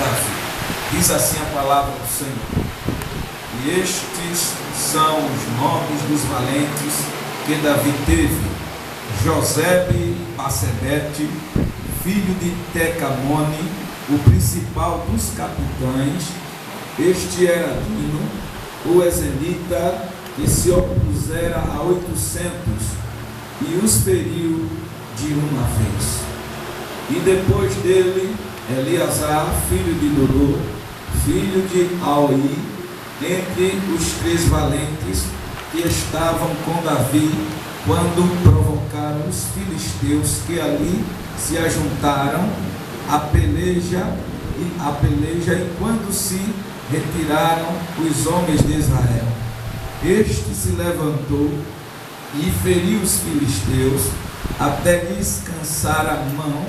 Davi. Diz assim a palavra do Senhor: e estes são os nomes dos valentes que Davi teve: Josebe Basebete, filho de Tecamone, o principal dos capitães. Este era Dino, o Ezenita, que se opusera a 800 e os feriu de uma vez. E depois dele, Eleazar, filho de Dorô, filho de Aoi, entre os 3 valentes que estavam com Davi quando provocaram os filisteus que ali se ajuntaram a peleja e quando se retiraram os homens de Israel. Este se levantou e feriu os filisteus até lhes cansar a mão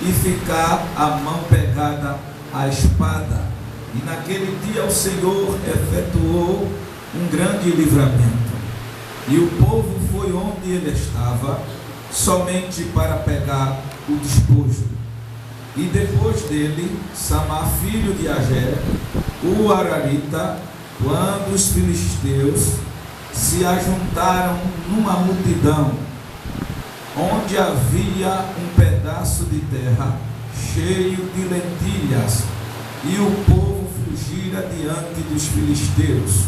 e ficar a mão pegada à espada. E naquele dia o Senhor efetuou um grande livramento. E o povo foi onde ele estava, somente para pegar o despojo. E depois dele, Samar, filho de Agé, o Ararita, quando os filisteus se ajuntaram numa multidão, onde havia um pedaço de terra cheio de lentilhas, e o povo fugira diante dos filisteus.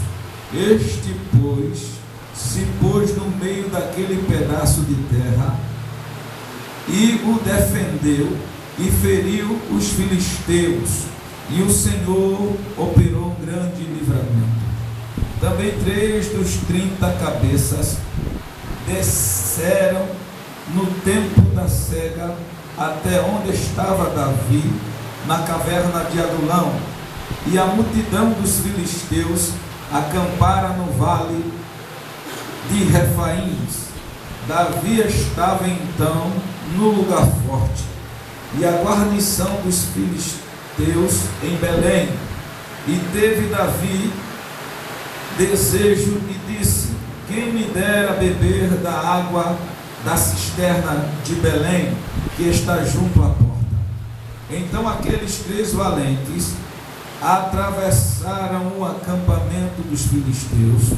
Este, pois, se pôs no meio daquele pedaço de terra e o defendeu e feriu os filisteus, e o Senhor operou um grande livramento. Também 3 dos 30 cabeças desceram no tempo da cega até onde estava Davi, na caverna de Adulão, e a multidão dos filisteus acampara no vale de Refaíns. Davi estava então no lugar forte, e a guarnição dos filisteus em Belém. E teve Davi desejo e disse: quem me dera beber da água da cisterna de Belém, que está junto à porta. Então aqueles 3 valentes atravessaram o acampamento dos filisteus,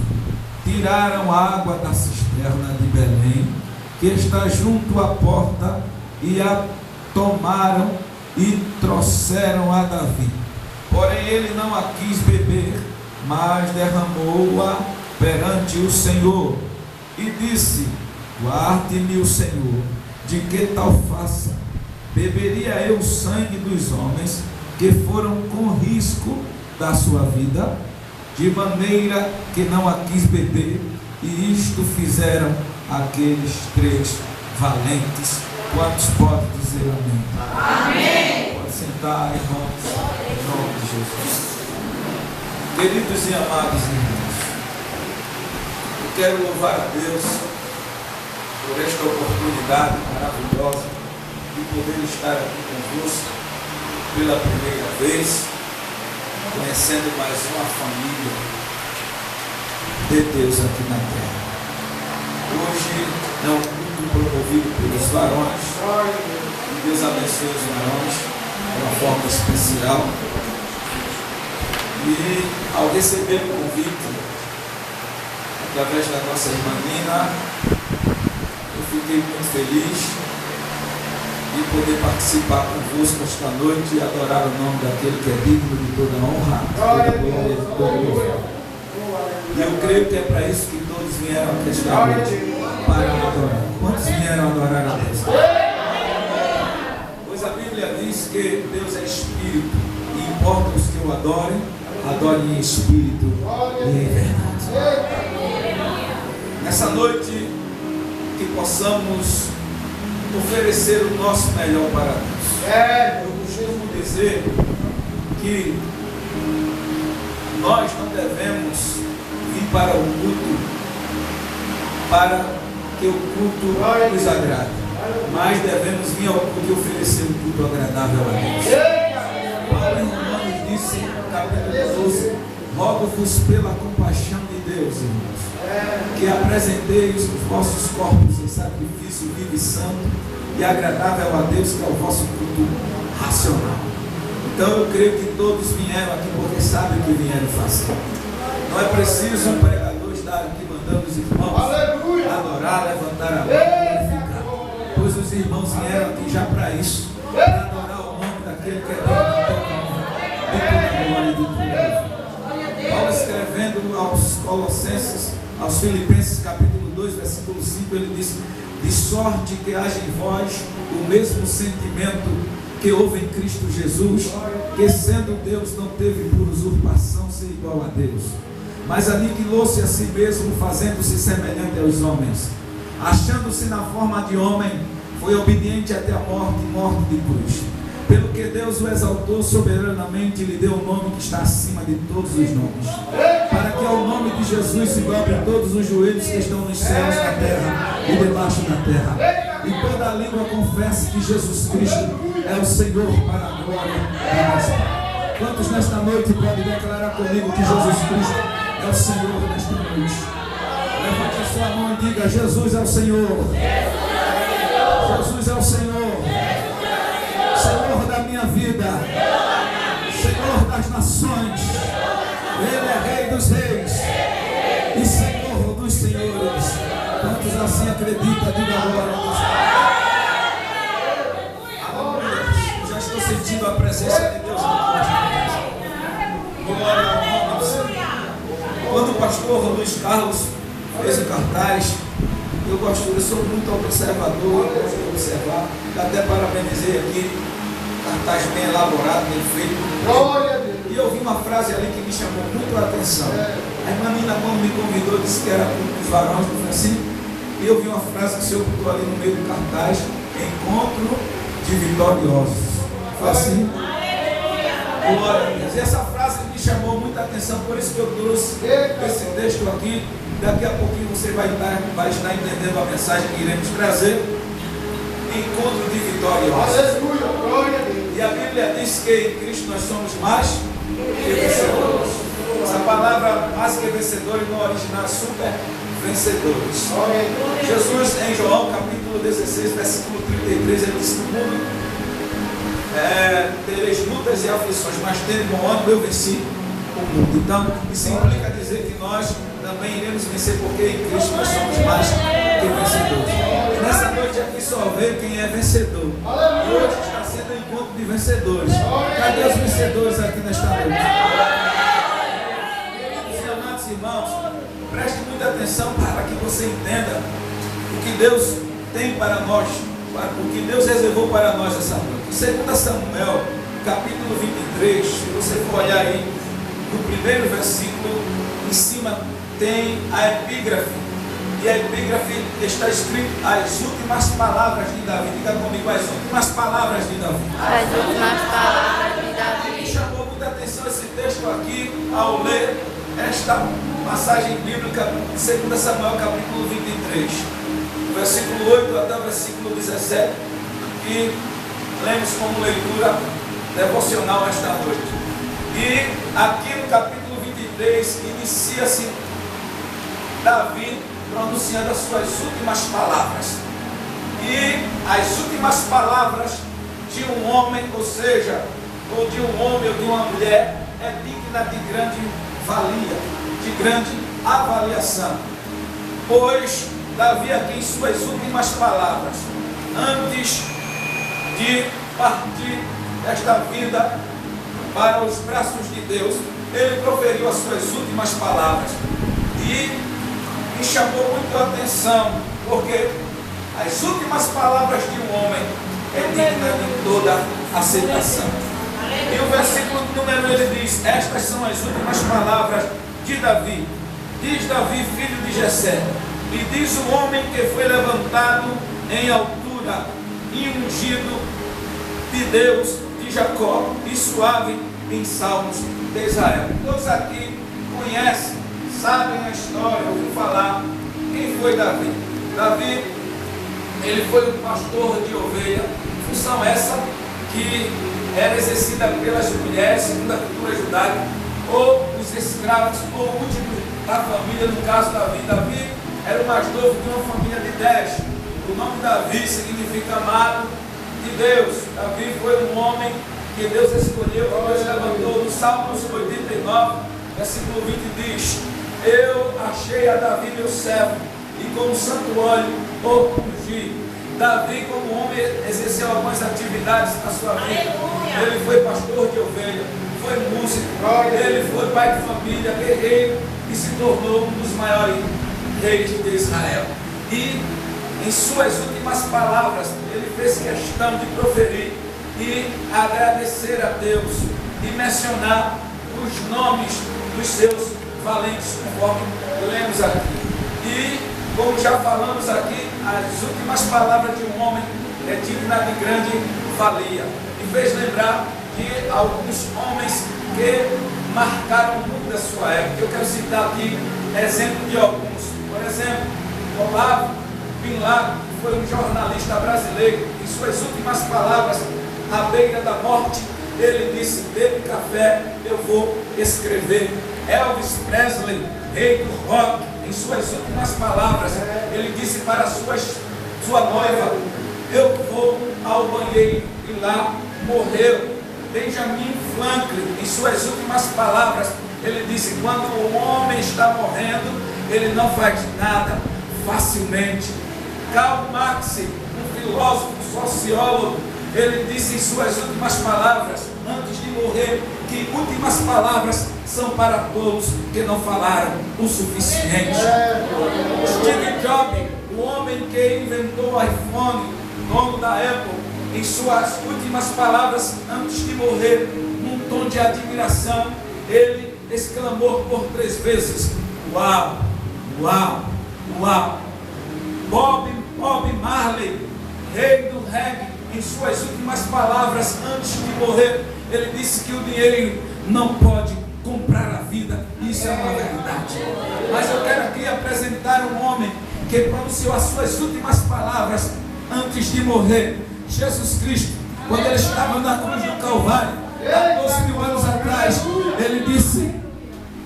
tiraram a água da cisterna de Belém, que está junto à porta, e a tomaram e trouxeram a Davi. Porém ele não a quis beber, mas derramou-a perante o Senhor, e disse: guarde-me o Senhor, de que tal faça? Beberia eu o sangue dos homens que foram com risco da sua vida? De maneira que não a quis beber, e isto fizeram aqueles 3 valentes. Quantos podem dizer amém? Amém. Pode sentar, irmãos, em nome de Jesus. Queridos e amados irmãos, eu quero louvar a Deus por esta oportunidade maravilhosa de poder estar aqui convosco pela primeira vez, conhecendo mais uma família de Deus aqui na terra. Hoje é um culto promovido pelos varões, e Deus abençoe os varões de uma forma especial. E ao receber o convite através da nossa irmã Nina, eu fiquei muito feliz de poder participar convosco esta noite e adorar o nome daquele que é digno de toda honra, toda glória, toda louvor. E eu creio que é para isso que todos vieram aqui esta noite, para adorar. Quantos vieram adorar a Deus? Pois a Bíblia diz que Deus é Espírito, e importa os que o adorem em Espírito e em verdade. Nessa noite, que possamos oferecer o nosso melhor para Deus. Eu costumo dizer que nós não devemos vir para o culto para que o culto nos agrade, mas devemos vir ao culto e oferecer um culto agradável a Deus. Paulo em Romanos disse, no capítulo 12: rogo-vos pela compaixão de Deus, irmãos, que apresenteis os vossos corpos em sacrifício vivo e santo e agradável a Deus, que é o vosso culto racional. Então eu creio que todos vieram aqui porque sabem o que vieram fazer. Não é preciso um pregador estar aqui mandando os irmãos adorar, levantar a mão e ficar. Pois os irmãos vieram aqui já para isso, para adorar o nome daquele que é Deus, de toda glória e de toda. Paulo escrevendo aos Colossenses, aos Filipenses capítulo 2, versículo 5, ele diz: de sorte que haja em vós o mesmo sentimento que houve em Cristo Jesus, que sendo Deus não teve por usurpação ser igual a Deus, mas aniquilou-se a si mesmo, fazendo-se semelhante aos homens, achando-se na forma de homem, foi obediente até a morte, morte de cruz. Pelo que Deus o exaltou soberanamente e lhe deu o nome que está acima de todos os nomes, para que ao nome de Jesus se dobre todos os joelhos que estão nos céus, na terra e debaixo da terra, e toda a língua confesse que Jesus Cristo é o Senhor, para a glória de Deus. Quantos nesta noite podem declarar comigo que Jesus Cristo é o Senhor nesta noite? Levante a sua mão e diga: Jesus é o Senhor. Jesus é o Senhor. Senhor da minha vida, Senhor das nações. Ele é Rei dos reis e Senhor dos senhores. Quantos assim acreditam? Diga agora. Já estou sentindo a presença de Deus aqui. Glória ao nome do Senhor. Quando o pastor Luiz Carlos fez o cartaz, eu sou muito observador, eu gosto de observar, até parabenizei aqui, cartaz bem elaborado, bem feito. E eu vi uma frase ali que me chamou muito a atenção. A irmã Nina, quando me convidou, disse que era um dos varões do Francisco, e eu vi uma frase que o Senhor botou ali no meio do cartaz: encontro de vitoriosos. Foi assim. Glória a Deus. E essa frase me chamou muita atenção, por isso que eu trouxe esse texto aqui. Daqui a pouquinho você vai estar entendendo a mensagem que iremos trazer. Encontro de vitoriosos. Aleluia, glória a Deus. E a Bíblia diz que em Cristo nós somos mais que vencedores. Essa palavra mais que vencedores no original é super vencedores. Jesus em João capítulo 16, versículo 33, ele disse: no mundo tereis lutas e aflições, mas tende bom ânimo, eu venci o mundo. Então isso implica dizer que nós também iremos vencer, porque em Cristo nós somos mais que vencedores. E nessa noite aqui só veio quem é vencedor. E hoje está sendo um encontro de vencedores. Cadê os vencedores aqui nesta noite? Meus amados irmãos, preste muita atenção para que você entenda o que Deus tem para nós, o que Deus reservou para nós essa noite. Em 2 Samuel, capítulo 23, se você for olhar aí no primeiro versículo, em cima tem a epígrafe, e a epígrafe está escrito as últimas palavras de Davi. Diga comigo: as últimas palavras de Davi. As últimas palavras de Davi. Me chamou muita atenção esse texto aqui ao ler esta passagem bíblica de 2 Samuel capítulo 23, versículo 8 até o versículo 17, que lemos como leitura devocional esta noite. E aqui no capítulo 23 inicia-se Davi pronunciando as suas últimas palavras. E as últimas palavras de um homem, ou seja, ou de um homem ou de uma mulher, é digna de grande valia, de grande avaliação. Pois Davi aqui em suas últimas palavras, antes de partir desta vida para os braços de Deus, ele proferiu as suas últimas palavras. E me chamou muito a atenção, porque as últimas palavras de um homem é digna de toda aceitação. E o versículo número 1 ele diz: estas são as últimas palavras de Davi. Diz Davi, filho de Jessé, e diz o homem que foi levantado em altura e ungido de Deus, de Jacó, e suave em salmos de Israel. Todos aqui conhecem, sabem a história, ouviram falar quem foi Davi. Davi, ele foi um pastor de ovelha, função essa que era exercida pelas mulheres, segundo a cultura judaica, ou os escravos, ou o último da família, no caso Davi. Davi era o mais novo de uma família de 10. O nome Davi significa amado de Deus. Davi foi um homem que Deus escolheu, que Deus levantou. No Salmos 89, versículo 20 diz: eu achei a Davi meu servo, e com um santo óleo o ungi. Davi, como homem, exerceu algumas atividades na sua vida. Ele foi pastor de ovelha, foi músico, ele foi pai de família, guerreiro, e se tornou um dos maiores reis de Israel. E em suas últimas palavras, ele fez questão de proferir e agradecer a Deus e mencionar os nomes dos seus valentes, conforme lemos aqui. E, como já falamos aqui, as últimas palavras de um homem é digna de grande valia. E fez lembrar de alguns homens que marcaram o mundo da sua época. Eu quero citar aqui exemplo de alguns. Por exemplo, Olavo Bin Laden, que foi um jornalista brasileiro. Em suas últimas palavras, à beira da morte, ele disse: bebe café, eu vou escrever. Elvis Presley, rei do rock, em suas últimas palavras, ele disse para sua noiva: eu vou ao banheiro, e lá morreu. Benjamin Franklin, em suas últimas palavras, ele disse: quando o homem está morrendo, ele não faz nada facilmente. Karl Marx, um filósofo, sociólogo, ele disse em suas últimas palavras, antes de morrer, que últimas palavras são para todos que não falaram o suficiente. Steve Jobs, o homem que inventou o iPhone, dono da Apple, em suas últimas palavras, antes de morrer, num tom de admiração, ele exclamou por 3 vezes: uau, uau, uau. Bob Marley, rei do reggae, em suas últimas palavras, antes de morrer, ele disse que o dinheiro não pode comprar a vida. Isso é uma verdade. Mas eu quero aqui apresentar um homem que pronunciou as suas últimas palavras antes de morrer. Jesus Cristo, quando ele estava na cruz do Calvário, há 12.000 anos atrás, ele disse: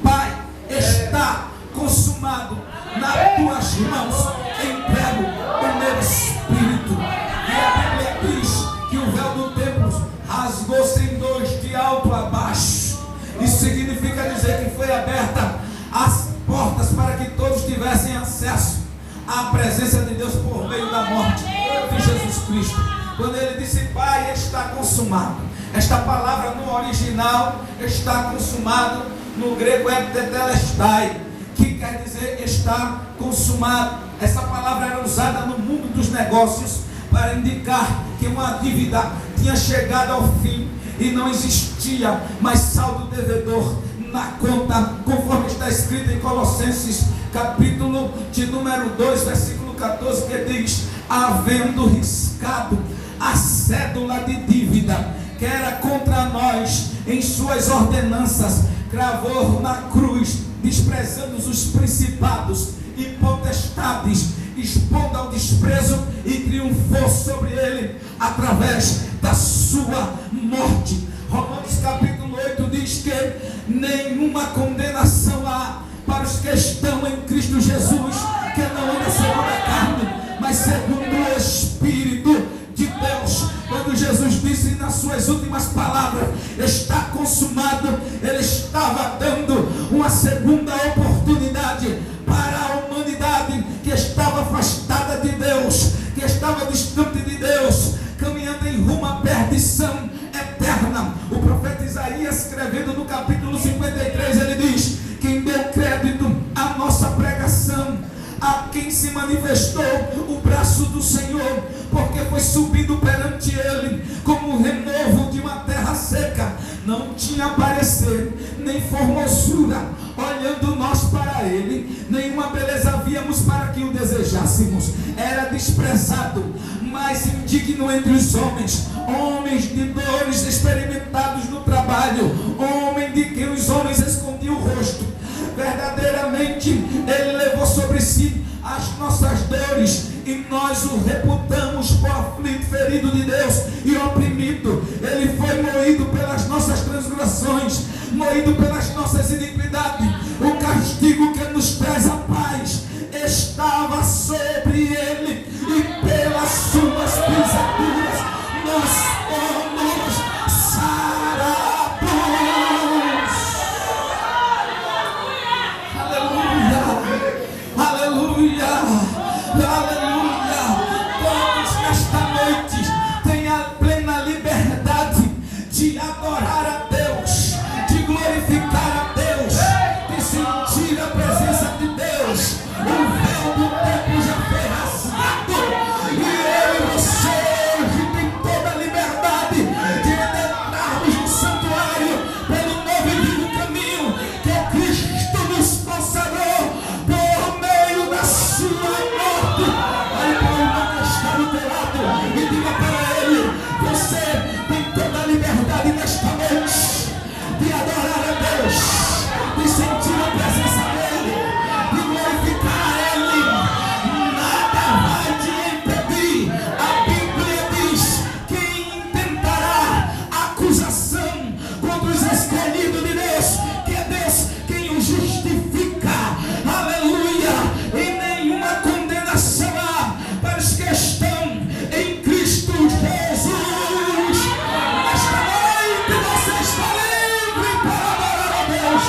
Pai, está consumado. Nas tuas mãos entrego o meu espírito. E a Bíblia diz que o véu do templo rasgou-se em 2, de alto a baixo. Isso significa dizer que foi aberta as portas para que todos tivessem acesso à presença de Deus por meio da morte de Jesus Cristo. Quando ele disse: Pai, está consumado. Esta palavra no original, está consumado, no grego é tetelestai, que quer dizer está consumado. Essa palavra era usada no mundo dos negócios para indicar que uma dívida tinha chegado ao fim e não existia mais saldo devedor na conta, conforme está escrito em Colossenses, capítulo de número 2, versículo 14, que diz: havendo riscado a cédula de dívida que era contra nós em suas ordenanças, cravou na cruz, desprezando os principados e potestades, expondo ao desprezo, e triunfou sobre ele através da sua morte. Romanos capítulo 8 diz que nenhuma condenação há para os que estão em Cristo Jesus, que não anda segundo a carne, mas segundo o Espírito de Deus. Quando Jesus disse nas suas últimas palavras: está consumado, ele estava dando uma segunda oportunidade para a humanidade que estava afastada de Deus, que estava distante de Deus, caminhando em rumo à perdição eterna. O profeta Isaías, escrevendo no capítulo 53, ele diz: quem deu crédito à nossa pregação, a quem se manifestou o braço do Senhor, porque foi subido perante ele como o renovo de uma terra seca. Não tinha parecer, nem formosura, olhando nós para ele, nenhuma beleza víamos para que o desejássemos. Era desprezado, mas indigno entre os homens, homens de dores, experimentados no trabalho, homem de quem os homens escondiam o rosto. Verdadeiramente ele levou sobre si as nossas dores, e nós o reputamos por aflito, ferido de Deus e oprimido. Ele foi moído pelas nossas transgressões, moído pelas nossas iniquidades. O castigo que nos traz a paz estava sobre ele, e pelas suas pisaduras nós fomos sarados. adorar a Deus, de glorificar a Deus, de sentir a presença de Deus. O véu do templo já foi rasgado e eu e você hoje tem toda a liberdade de entrarmos no santuário pelo novo e vivo caminho que Cristo nos consagrou por meio da sua morte. Aí para o irmão que está do teu lado e diga para ele: você tem toda a liberdade nesta noite de adorar a Deus, de sentir a presença dele, de glorificar a ele. Nada vai te impedir. A Bíblia diz: quem intentará acusação contra os escolhidos de Deus, que é Deus quem o justifica. Aleluia! E nenhuma condenação há para os que estão em Cristo Jesus. Nesta noite você está livre para adorar a Deus.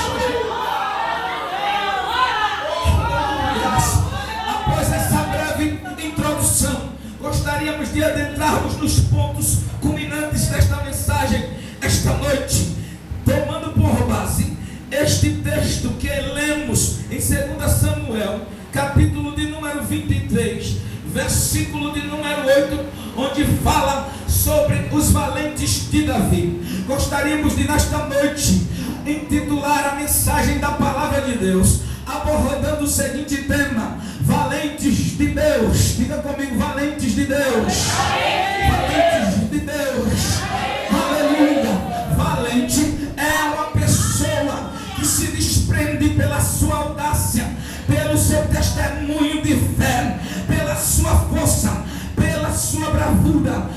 Após essa breve introdução, gostaríamos de adentrarmos nos pontos culminantes desta mensagem esta noite, tomando por base este texto que lemos em 2 Samuel, capítulo de número 23, versículo de número 8, onde fala sobre os valentes de Davi. Gostaríamos de nesta noite intitular a mensagem da palavra de Deus, abordando o seguinte tema: valentes de Deus. Diga comigo: valentes de Deus. Valentes de Deus. Aleluia. Valente é uma pessoa que se desprende pela sua audácia, pelo seu testemunho de fé, pela sua força, pela sua bravura,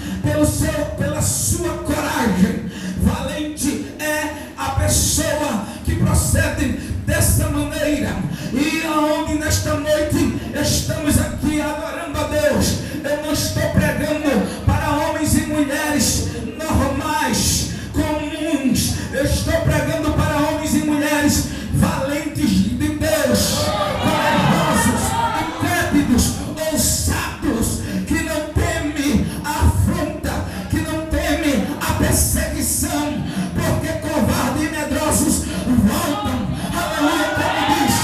pela sua coragem. Valente é a pessoa que procede dessa maneira. E aonde nesta noite estamos aqui adorando a Deus, eu não estou pregando para homens e mulheres normais, comuns. Eu estou pregando para homens e mulheres valentes de Deus, corajosos, intrépidos, ousados, que não temem a afronta, que não temem a perseguição, porque covardes e medrosos voltam. Aleluia, como diz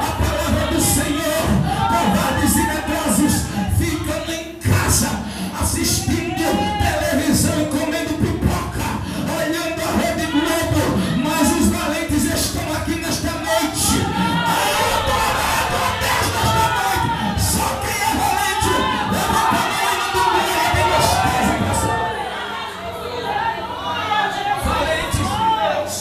a palavra do Senhor: covardes e medrosos ficam em casa assistindo televisão e comendo pipoca, olhando a Rede Globo, mas os valentes estão aqui nesta noite, adorando a Deus nesta noite. Só quem é valente, levanta a mão e não glória bem gostosa. Valentes de Deus.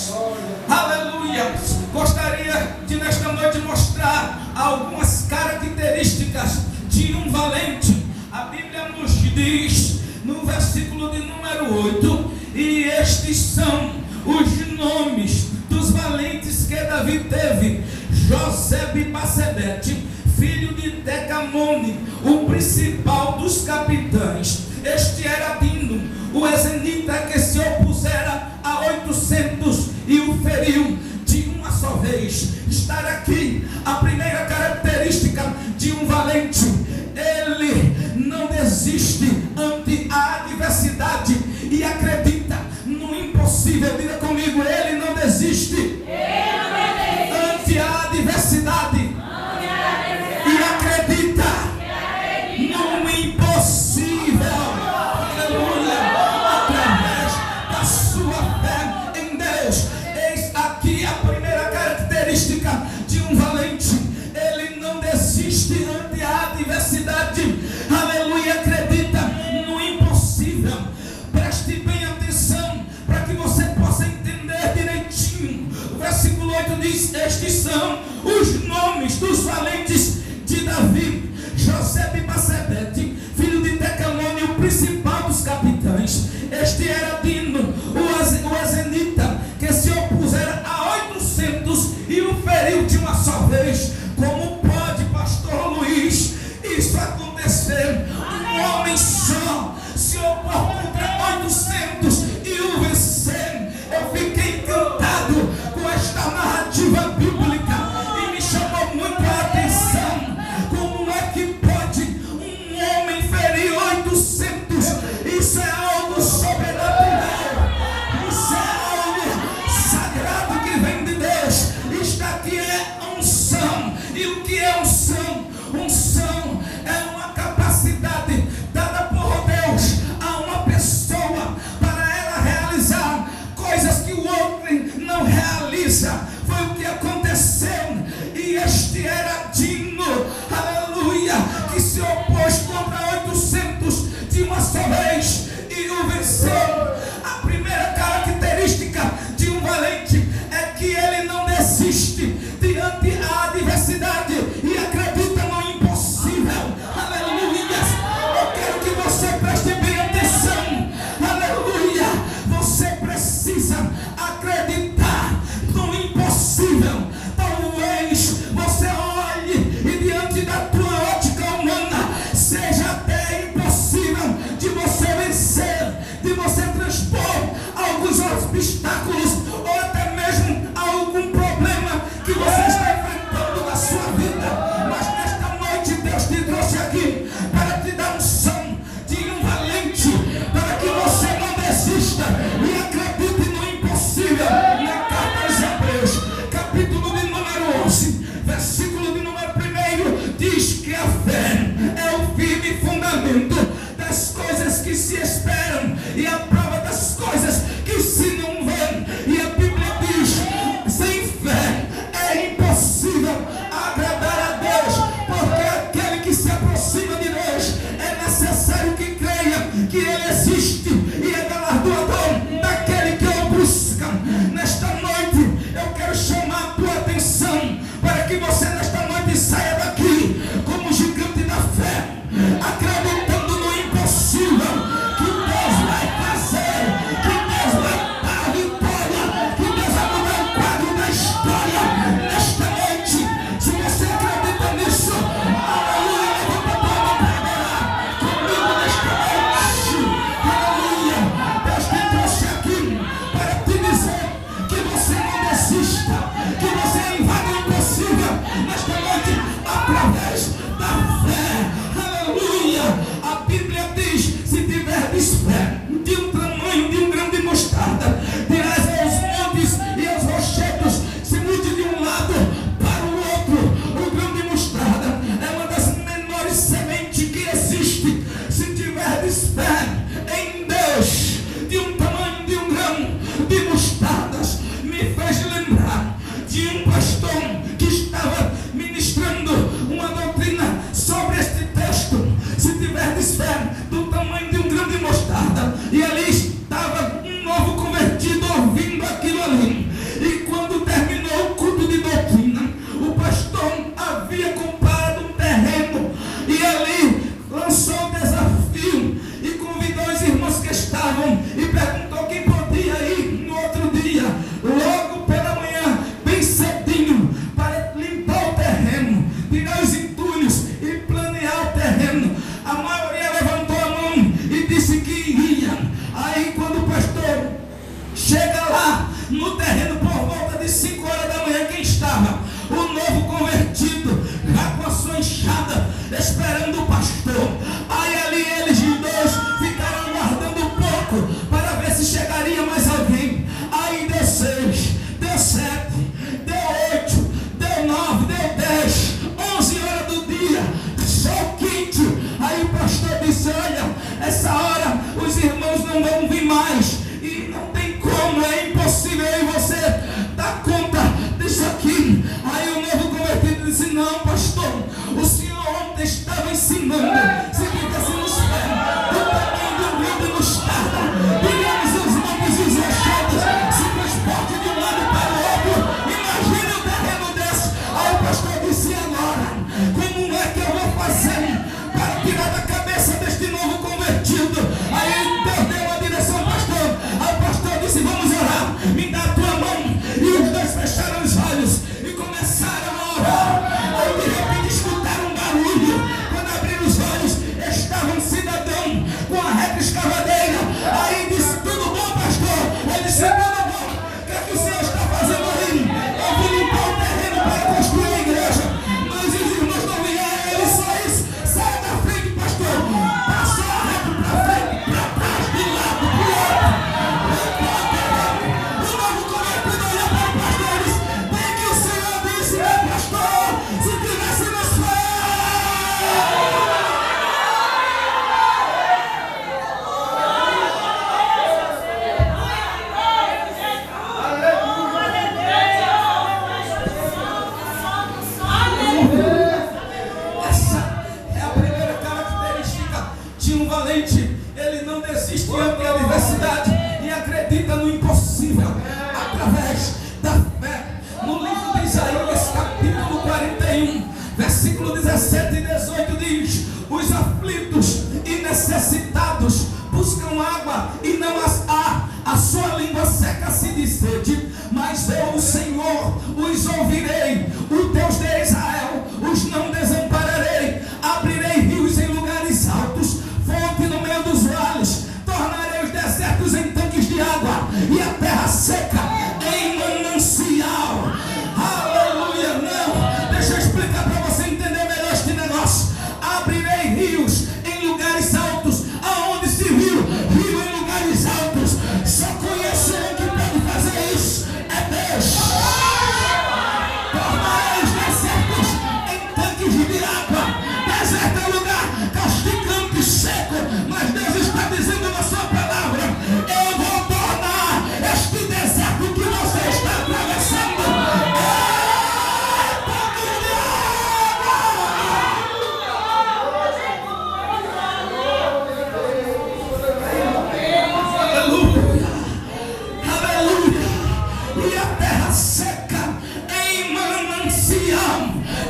Aleluia. Gostaria de nesta noite mostrar algumas características de um valente. A Bíblia nos diz no versículo de número 8: e estes são os nomes dos valentes que Davi teve: Josebe-Basebete, filho de Decamone, o principal dos capitães. Este era Dino, o ezenita, que se opusera a 800 e o feriu de uma só vez. Estar aqui a primeira característica de um valente: ele não desiste ante a adversidade e acredita no impossível. Diga comigo: ele não desiste ante a adversidade e acredita no impossível. Aleluia. Através da sua fé em Deus. Eis aqui a primeira característica de um valente: ele não desiste ante a adversidade. Aleluia. Acredita no impossível. Preste bem atenção para que você possa entender direitinho Este era digno, aleluia, que se opôs contra 800 de uma só vez e o venceu. A primeira característica de um valente é que ele não desiste diante da adversidade e acredita no impossível. Aleluia. Eu quero que você preste bem atenção. Aleluia. Você precisa acreditar no impossível. Talvez você olhe e diante da tua ótica humana seja até impossível de você vencer, de você transpor alguns obstáculos ou até mesmo algum problema que você está enfrentando na sua vida. Mas nesta noite Deus te trouxe aqui para te dar um som de um valente, para que você não desista e acredite no impossível. Na carta aos Hebreus, capítulo de número 11, versículo de número 1, diz que a fé é o firme fundamento das coisas que se esperam e a prova das coisas que se não veem. E a Bíblia diz: sem fé é impossível agradar a Deus, porque aquele que se aproxima de Deus é necessário que creia que Ele existe e é galardoador daquele que o busca. Nesta noite eu quero chamar a tua atenção para que você nesta noite saia daqui como gigante da fé, acreditando no impossível, que Deus vai fazer, que Deus vai dar a vitória, que Deus vai mudar o quadro da história. Nesta noite, se você acredita nisso, aleluia, levanta a tua mão para adorar comigo nesta noite. Aleluia. Deus te trouxe aqui para te dizer que você não desista, que você invade o impossível nesta noite através da fé. Aleluia. A Bíblia diz: se tiverdes fé de um tamanho de um grão de mostarda, dirás aos montes e aos rochedos, se mude de um lado para o outro. O grão de mostarda é uma das menores sementes que existe. Se tiverdes fé em Deus de um tamanho de um grão de mostardas, me fez lembrar de um pastor que estava ministrando uma doutrina sobre este texto. Se tiverdes fé do tamanho de um grão de mostarda, e ali estava um novo convertido ouvindo aquilo ali. E quando terminou o culto de doutrina, o pastor havia comprado um terreno e ali lançou o desafio e convidou os irmãos que estavam e perguntou quem podia ir no outro dia, logo pela manhã, bem cedinho, para limpar o terreno, tirar os entulhos e planear o terreno. A maioria levantou a mão e disse que iria. Aí quando o pastor chega lá no terreno por volta de 5 horas da manhã, quem estava? O novo convertido, já com a sua enxada, esperando o pastor. Aí ali eles dois ficaram aguardando um pouco para ver se chegaria mais alguém. Aí deu 6, deu 7, deu 8, deu 9, deu 10, 11 horas do dia, sol quente. Aí o pastor disse: olha, essa hora os irmãos não vão vir mais e não tem como, é impossível aí você dar conta disso aqui. Aí o novo convertido disse: não, pastor, o senhor ontem estava ensinando, se tivéssemos fé do tamanho de um grão de mostarda, digamos os montes e os rochedos se transporte de um lado para o outro, através da fé. No livro de Isaías, capítulo 41, versículo 17 e 18 diz: os aflitos e necessitados buscam água e não as há, a sua língua seca-se de sede, mas eu, o Senhor, os ouvirei, o Deus de Israel, os não desampararei, abrirei rios em lugares altos, fonte no meio dos vales, tornarei os desertos em tanques de água, e a terra seca em manancial. Aleluia. Não, deixa eu explicar para você entender melhor este negócio. Abrirei rios em lugares altos. Aonde se viu rio em lugares altos? Só conheço um que pode fazer isso, é Deus. Tornarei os desertos em tanques de água. Deserto é lugar castigante e seco, mas Deus está dizendo na sua palavra: eu vou tornar este deserto que você está atravessando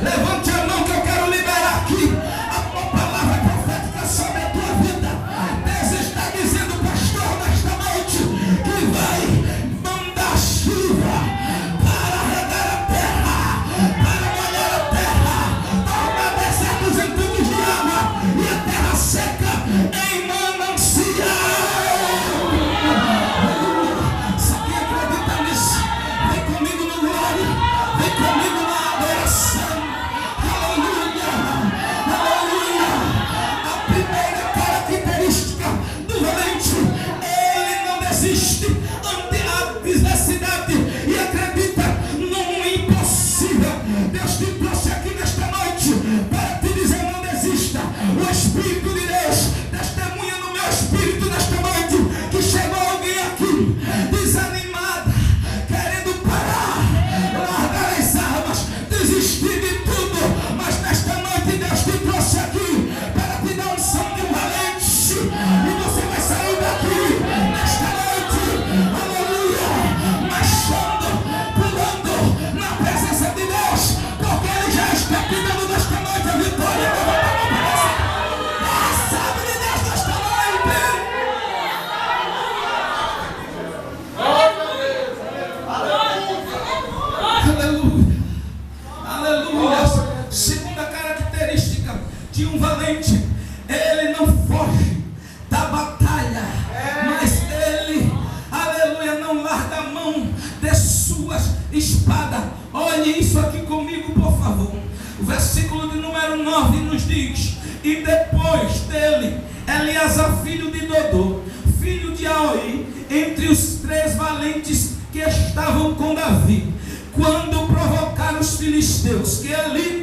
levante a mão que eu quero liberar aqui a palavra profética sobre a tua vida. Deus está dizendo, pastor, nesta noite, que vai mandar chuva para regar a terra, para molhar a terra, tornar desertos em tanques de água e a terra seca em manancial. Se alguém acredita nisso, vem comigo no glória, vem comigo na adoração. Aleluia, aleluia. A primeira característica do valente: ele não desiste ante a adversidade e acredita no impossível. Deus te trouxe aqui nesta noite para te dizer: não desista. O Espírito de Deus testemunha no meu espírito nesta noite que chegou alguém aqui desanimada, querendo parar, largar as armas, desistir de tudo, mas nesta noite Deus te trouxe aqui para te dar um som de valente, e você vai sair daqui nesta noite, aleluia, marchando, pulando na presença de Deus, porque Ele já está te dando nesta noite a vitória. Sabe de Deus nesta noite. Aleluia, aleluia. Segunda característica de um valente: ele não foge da batalha, mas ele, aleluia, não larga a mão de suas espadas. Olhe isso aqui comigo, por favor. O versículo de número 9 nos diz: e depois dele, Eleazar, filho de Dodô, filho de Aoi, entre os 3 valentes que estavam com Davi, quando provocaram os filisteus, que ali